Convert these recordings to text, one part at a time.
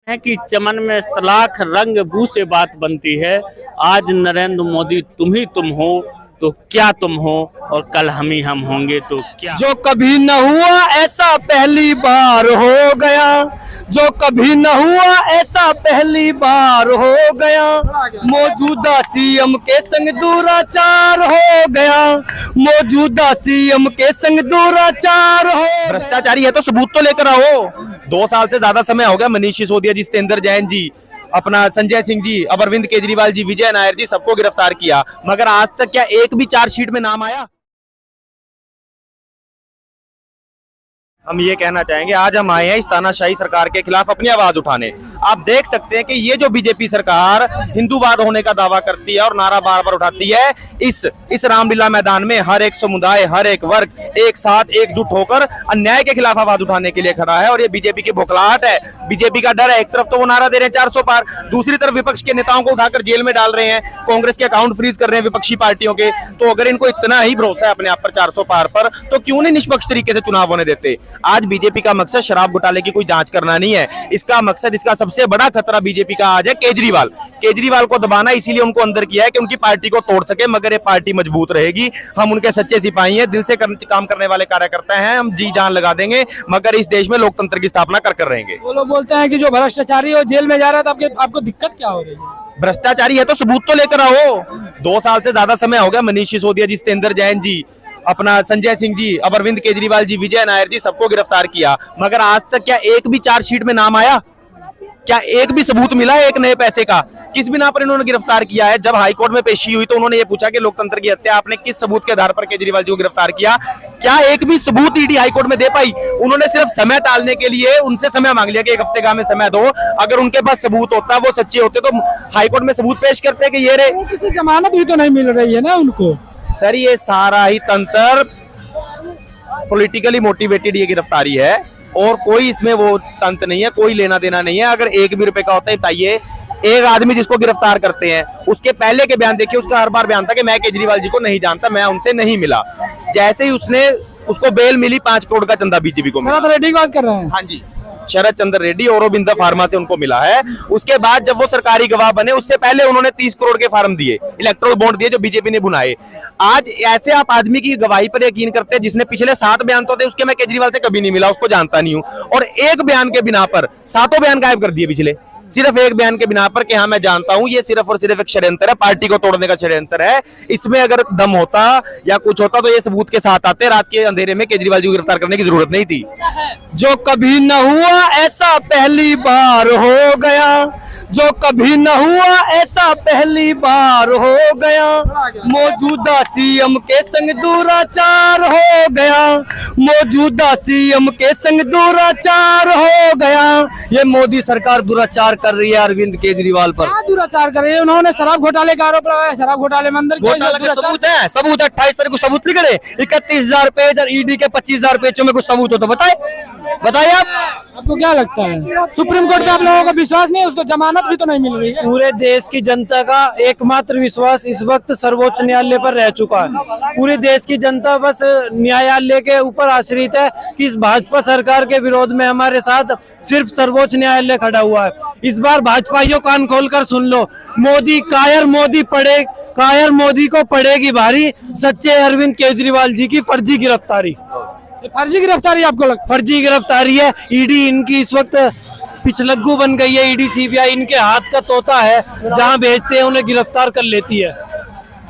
है कि चमन में तलाख रंग बू से बात बनती है। आज नरेंद्र मोदी तुम ही तुम हो तो क्या तुम हो, और कल हम ही हम होंगे तो क्या। जो कभी न हुआ ऐसा पहली बार हो गया, जो कभी न हुआ ऐसा पहली बार हो गया, मौजूदा सीएम के संग दुराचार हो गया, मौजूदा सीएम के संग दुराचार हो। भ्रष्टाचारी है तो सबूत तो लेकर आओ। 2 साल से ज्यादा समय हो गया मनीष सिसोदिया जी, जितेंद्र जैन जी, अपना संजय सिंह जी, अरविंद केजरीवाल जी, विजय नायर जी, सबको गिरफ्तार किया, मगर आज तक क्या एक भी चार्जशीट में नाम आया? हम ये कहना चाहेंगे, आज हम आए हैं इस तानाशाही सरकार के खिलाफ अपनी आवाज उठाने। आप देख सकते हैं कि ये जो बीजेपी सरकार हिंदूवाद होने का दावा करती है और नारा बार बार उठाती है, इस रामलीला मैदान में हर एक समुदाय, हर एक वर्ग एक साथ एकजुट होकर अन्याय के खिलाफ आवाज उठाने के लिए खड़ा है। और ये बीजेपी की बौखलाहट है, बीजेपी का डर है। एक तरफ तो वो नारा दे रहे हैं 400 पार, दूसरी तरफ विपक्ष के नेताओं को उठाकर जेल में डाल रहे हैं, कांग्रेस के अकाउंट फ्रीज कर रहे हैं विपक्षी पार्टियों के। तो अगर इनको इतना ही भरोसा है अपने आप पर 400 पार पर, तो क्यों नहीं निष्पक्ष तरीके से चुनाव होने देते? आज बीजेपी का मकसद शराब घोटाले की कोई जांच करना नहीं है। इसका मकसद, इसका सबसे बड़ा खतरा बीजेपी का आज है केजरीवाल को दबाना। इसीलिए उनको अंदर किया है कि उनकी पार्टी को तोड़ सके, मगर ये पार्टी मजबूत रहेगी। हम उनके सच्चे सिपाही हैं, दिल से काम करने वाले कार्यकर्ता हैं। हम जी जान लगा देंगे, मगर इस देश में लोकतंत्र की स्थापना कर रहेंगे। वो लोग बोलते हैं कि जो भ्रष्टाचारी हो जेल में जा रहा है, तो आपको दिक्कत क्या हो रही है? भ्रष्टाचारी है तो सबूत तो लेकर आओ। 2 साल से ज्यादा समय हो गया मनीष सिसोदिया जी, जितेंद्र जैन जी, अपना संजय सिंह जी, अरविंद केजरीवाल जी, विजय नायर जी, सबको गिरफ्तार किया, मगर आज तक क्या एक भी चार्जशीट में नाम आया? क्या एक भी सबूत मिला है एक नए पैसे का? किस बिना पर इन्होंने गिरफ्तार किया है? जब हाईकोर्ट में पेशी हुई तो उन्होंने ये पूछा कि लोकतंत्र की हत्या, आपने किस सबूत के आधार पर केजरीवाल जी को गिरफ्तार किया? क्या एक भी सबूत ईडी हाईकोर्ट में दे पाई? उन्होंने सिर्फ समय टालने के लिए उनसे समय मांग लिया कि 1 हफ्ते का हमें समय दो। अगर उनके पास सबूत होता, वो सच्चे होते, तो हाईकोर्ट में सबूत पेश करते कि ये रे। किसी जमानत भी तो नहीं मिल रही है ना उनको। सर, ये सारा ही तंत्र पॉलिटिकली मोटिवेटेड ये गिरफ्तारी है, और कोई इसमें वो तंत्र नहीं है, कोई लेना देना नहीं है। अगर 1 भी रुपए का होता है, बताइए, एक आदमी जिसको गिरफ्तार करते हैं उसके पहले के बयान देखिए, उसका हर बार बयान था कि मैं केजरीवाल जी को नहीं जानता, मैं उनसे नहीं मिला। जैसे ही उसको बेल मिली, 5 करोड़ का चंदा बीजेपी को मिला। शरद रेड्डी की बात कर रहे हैं? हाँ जी, शरद चंद्र रेड्डी, औरोबिंदो फार्मा से उनको मिला है। उसके बाद जब वो सरकारी गवाह बने, उससे पहले उन्होंने 30 करोड़ के फार्म दिए, इलेक्ट्रोल बॉन्ड दिए, जो बीजेपी ने बुनाए। आज ऐसे आप आदमी की गवाही पर यकीन करते हैं जिसने पिछले 7 बयान तो थे, उसके मैं केजरीवाल से कभी नहीं मिला, उसको जानता नहीं हूं, और एक बयान के बिना पर 7 बयान गायब कर दिए पिछले, सिर्फ एक बयान के बिना पर कि हाँ मैं जानता हूं। ये सिर्फ और सिर्फ एक षड्यंत्र है, पार्टी को तोड़ने का षड्यंत्र है। इसमें अगर दम होता या कुछ होता तो ये सबूत के साथ आते। रात के अंधेरे में केजरीवाल जी को गिरफ्तार करने की जरूरत नहीं थी। जो कभी न हुआ ऐसा पहली बार हो गया, जो कभी न हुआ ऐसा पहली बार हो गया, मौजूदा सीएम के संग दुराचार हो गया, मौजूदा सीएम के संग दुराचार हो गया। ये मोदी सरकार दुराचार कर रही है अरविंद केजरीवाल पर। क्या दुराचार कर रही है? उन्होंने शराब घोटाले का आरोप लगाया, शराब घोटाले में अंदर सबूत है, सबूत 28 तारीख को सबूत लिख रहे, 31,000 पेज और ईडी के 25,000 पेजों में कुछ सबूत हो तो बताइए आपको क्या लगता है? सुप्रीम कोर्ट पे आप लोगों का विश्वास नहीं है? उसको जमानत भी तो नहीं मिल रही है। पूरे देश की जनता का एकमात्र विश्वास इस वक्त सर्वोच्च न्यायालय पर रह चुका है। पूरे देश की जनता बस न्यायालय के ऊपर आश्रित है कि इस भाजपा सरकार के विरोध में हमारे साथ सिर्फ सर्वोच्च न्यायालय खड़ा हुआ है। इस बार भाजपाइयों कान खोलकर सुन लो, कायर मोदी को पड़ेगी भारी सच्चे अरविंद केजरीवाल जी की फर्जी गिरफ्तारी। फर्जी गिरफ्तारी आपको लगता? फर्जी गिरफ्तारी है। ईडी इनकी इस वक्त पिछलग्गू बन गई है। ईडी सीबीआई इनके हाथ का तोता है, जहां भेजते हैं उन्हें गिरफ्तार कर लेती है।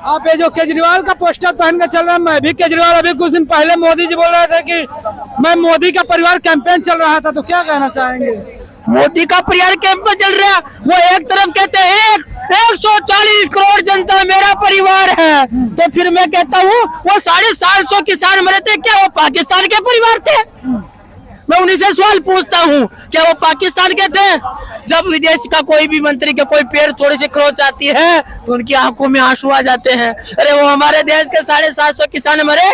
आप ये जो केजरीवाल का पोस्टर पहन कर चल रहा है, मैं भी केजरीवाल, अभी कुछ दिन पहले मोदी जी बोल रहे थे कि मैं मोदी का परिवार कैंपेन चल रहा था, तो क्या कहना चाहेंगे? मोदी का परिवार कैंपेन चल रहा है, वो एक तरफ कहते हैं 140 करोड़ जनता मेरा परिवार है, तो फिर मैं कहता हूँ वो 750 किसान मरे थे, क्या वो पाकिस्तान के परिवार थे? मैं उन्हीं से सवाल पूछता हूँ, क्या वो पाकिस्तान के थे? जब विदेश का कोई भी मंत्री के कोई पैर थोड़ी सी खरोच आती है तो उनकी आंखों में आंसू आ जाते हैं। अरे वो हमारे देश के 750 किसान मरे,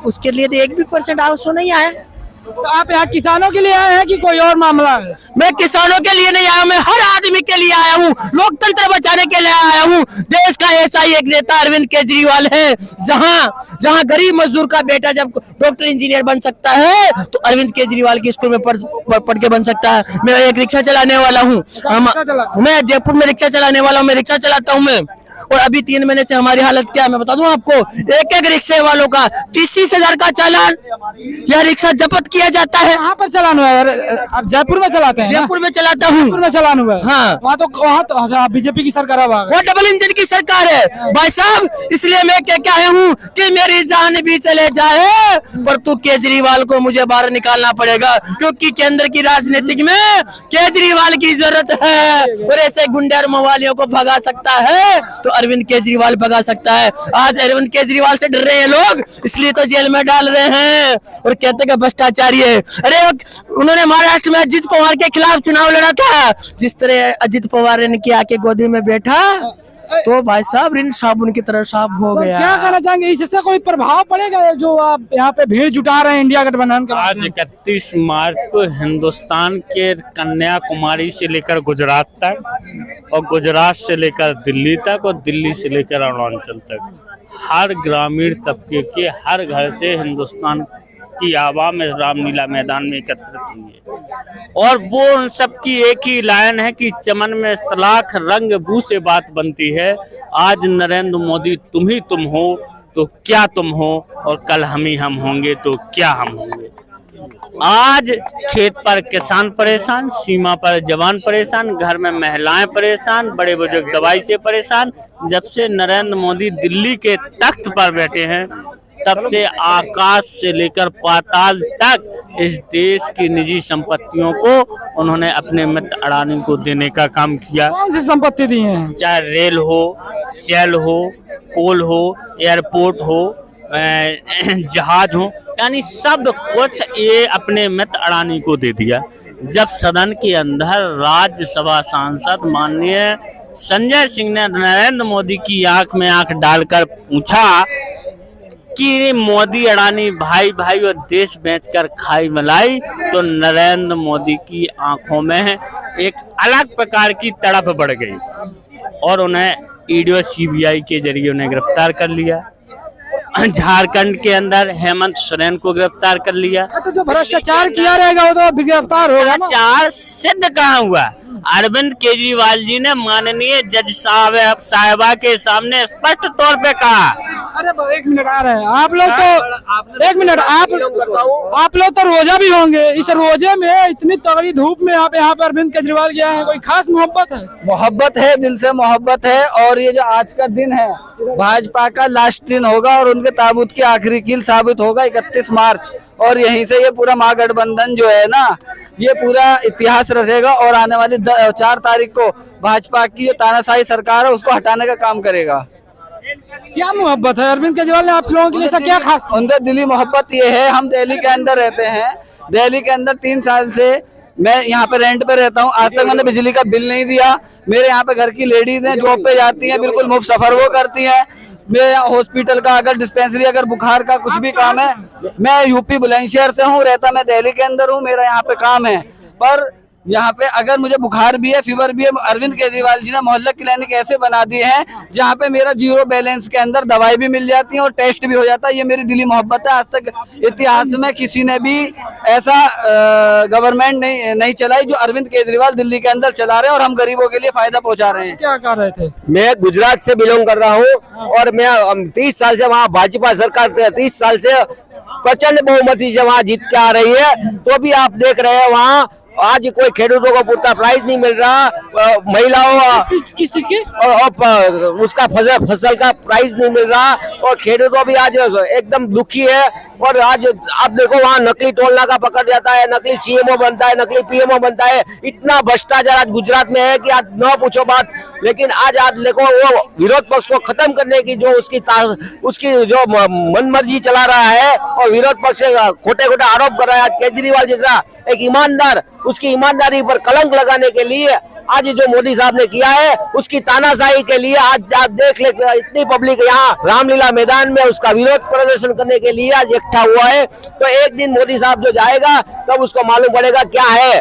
उसके लिए तो 1% आंसू नहीं आए। तो आप यहाँ किसानों के लिए आए हैं कि कोई और मामला है? मैं किसानों के लिए नहीं आया, मैं हर आदमी के लिए आया हूँ। हूँ, लोकतंत्र बचाने के लिए आया हूँ। देश का ऐसा ही एक नेता अरविंद केजरीवाल है। जहाँ गरीब मजदूर का बेटा जब डॉक्टर इंजीनियर बन सकता है तो अरविंद केजरीवाल की स्कूल में पढ़ के बन सकता है। मैं एक रिक्शा चलाने वाला हूँ, मैं जयपुर में रिक्शा चलाने वाला हूँ, मैं रिक्शा चलाता हूँ मैं। और अभी 3 महीने से हमारी हालत क्या है मैं बता दूं आपको, एक रिक्शे वालों का 30-30 हजार का चालान या रिक्शा जब्त किया जाता है। कहाँ पर चलान हुआ है? आप जयपुर में चलाते हैं? जयपुर में चलाता हूँ। जयपुर में चलान हुआ है? हाँ। वहाँ तो अच्छा, बीजेपी की सरकार है, वो डबल इंजन की सरकार है भाई साहब। इसलिए मैं क्या हूँ कि मेरी जान भी चले जाए पर तू केजरीवाल को मुझे बाहर निकालना पड़ेगा, क्योंकि केंद्र की राजनीतिक में केजरीवाल की जरूरत है। और ऐसे गुंडे और मवालियों को भगा सकता है तो अरविंद केजरीवाल भगा सकता है। आज अरविंद केजरीवाल से डर रहे हैं लोग, इसलिए तो जेल में डाल रहे हैं और कहते हैं भ्रष्टाचारी है। अरे उन्होंने महाराष्ट्र में अजित पवार के खिलाफ चुनाव लड़ा था, जिस तरह अजित पवार ने किया के गोदी में बैठा तो भाई साहब रिन साबुन की तरह साफ हो गया। क्या कहना चाहेंगे, इससे कोई प्रभाव पड़ेगा जो आप यहाँ पे भीड़ जुटा रहे हैं इंडिया गठबंधन के? आज 31 मार्च को हिंदुस्तान के कन्याकुमारी से लेकर गुजरात तक और गुजरात से लेकर दिल्ली तक और दिल्ली से लेकर अरुणाचल तक हर ग्रामीण तबके के हर घर से हिंदुस्तान की आवाम रामलीला मैदान में एकत्रित हुई है। और वो उन सबकी एक ही लाइन है कि चमन में इस्तलाख रंग बू से बात बनती है। आज नरेंद्र मोदी तुम ही तुम हो तो क्या तुम हो, और कल हम ही हम होंगे तो क्या हम होंगे। आज खेत पर किसान परेशान, सीमा पर जवान परेशान, घर में महिलाएं परेशान, बड़े बुजुर्ग दवाई से परेशान। जब से नरेंद्र मोदी दिल्ली के तख्त पर बैठे हैं तब से आकाश से लेकर पाताल तक इस देश की निजी संपत्तियों को उन्होंने अपने मित्र अडानी को देने का काम किया। कौन सी संपत्ति दी है? चाहे रेल हो, सेल हो, कोल हो, एयरपोर्ट हो, जहाज हो, यानी सब कुछ ये अपने मित्र अडानी को दे दिया। जब सदन के अंदर राज्यसभा सांसद माननीय संजय सिंह ने नरेंद्र मोदी की आंख में आंख डालकर पूछा कि मोदी अडानी भाई भाई और देश बेचकर खाई मलाई, तो नरेंद्र मोदी की आंखों में एक अलग प्रकार की तड़प बढ़ गई और उन्हें ईडी सीबीआई के जरिए उन्हें गिरफ्तार कर लिया। झारखंड के अंदर हेमंत सोरेन को गिरफ्तार कर लिया। तो जो भ्रष्टाचार किया रहेगा वो तो गिरफ्तार होगा ना। भ्रष्टाचार सिद्ध कहाँ हुआ? अरविंद केजरीवाल जी ने माननीय जज साहिबा के सामने स्पष्ट तौर पे कहा। अरे 1 मिनट आ रहे हैं आप लोग तो, 1 मिनट आप लोग तो रोजा भी होंगे। इस रोजे में इतनी तगड़ी धूप में आप यहाँ पे अरविंद केजरीवाल गया है, कोई खास मोहब्बत है? मोहब्बत है, दिल से मोहब्बत है। और ये जो आज का दिन है भाजपा का लास्ट दिन होगा और उनके ताबूत की आखिरी कील साबित होगा 31 मार्च। और यहीं से ये पूरा महागठबंधन जो है ना, ये पूरा इतिहास रचेगा और आने वाली 4 तारीख को भाजपा की जो तानाशाही सरकार है उसको हटाने का काम करेगा। क्या मोहब्बत है अरविंद केजरीवाल ने आप लोगों के लिए? क्या खास? उनके दिली मोहब्बत ये है, हम दिल्ली के अंदर रहते हैं, दिल्ली के अंदर 3 साल से मैं यहाँ पे रेंट पे रहता हूँ। आज तक मैंने बिजली का बिल नहीं दिया। मेरे यहाँ पे घर की लेडीज हैं, जॉब पे जाती हैं, बिल्कुल मुफ्त सफर वो करती हैं। मेरे हॉस्पिटल का अगर डिस्पेंसरी, अगर बुखार का कुछ भी काम है, मैं यूपी बुलंदशहर से हूँ, रहता मैं दिल्ली के अंदर हूँ, मेरा यहाँ पे काम है। पर यहाँ पे अगर मुझे बुखार भी है, फीवर भी है, अरविंद केजरीवाल जी ने मोहल्ला क्लिनिक ऐसे बना दिए हैं जहाँ पे मेरा 0 बैलेंस के अंदर दवाई भी मिल जाती है और टेस्ट भी हो जाता है। ये मेरी दिली मोहब्बत है। आज तक इतिहास में किसी ने भी ऐसा गवर्नमेंट नहीं चलाई जो अरविंद केजरीवाल दिल्ली के अंदर चला रहे हैं और हम गरीबों के लिए फायदा पहुंचा रहे हैं। क्या कर रहे थे? मैं गुजरात से बिलोंग कर रहा हूँ और मैं 30 साल से वहाँ भाजपा सरकार 30 साल से प्रचंड बहुमती से वहाँ जीत के आ रही है। तो भी आप देख रहे हैं वहाँ आज कोई खेडूतों को पूरा प्राइस नहीं मिल रहा, महिलाओं किस चीज की और उसका फसल का प्राइस नहीं मिल रहा और खेडूतों भी आज एकदम दुखी है। और आज आप देखो वहाँ नकली टोल नाका पकड़ जाता है, नकली सीएमओ बनता है, नकली पीएमओ बनता है। इतना भ्रष्टाचार आज गुजरात में है कि आज न पूछो बात। लेकिन आज देखो वो विरोध पक्ष को खत्म करने की जो उसकी जो मनमर्जी चला रहा है और विरोध पक्ष से खोटे खोटे आरोप कर रहा है। आज केजरीवाल जैसा एक ईमानदार, उसकी ईमानदारी पर कलंक लगाने के लिए आज जो मोदी साहब ने किया है, उसकी तानाशाही के लिए आज आप देख ले इतनी पब्लिक यहाँ रामलीला मैदान में उसका विरोध प्रदर्शन करने के लिए आज इकट्ठा हुआ है। तो एक दिन मोदी साहब जो जाएगा तब उसको मालूम पड़ेगा क्या है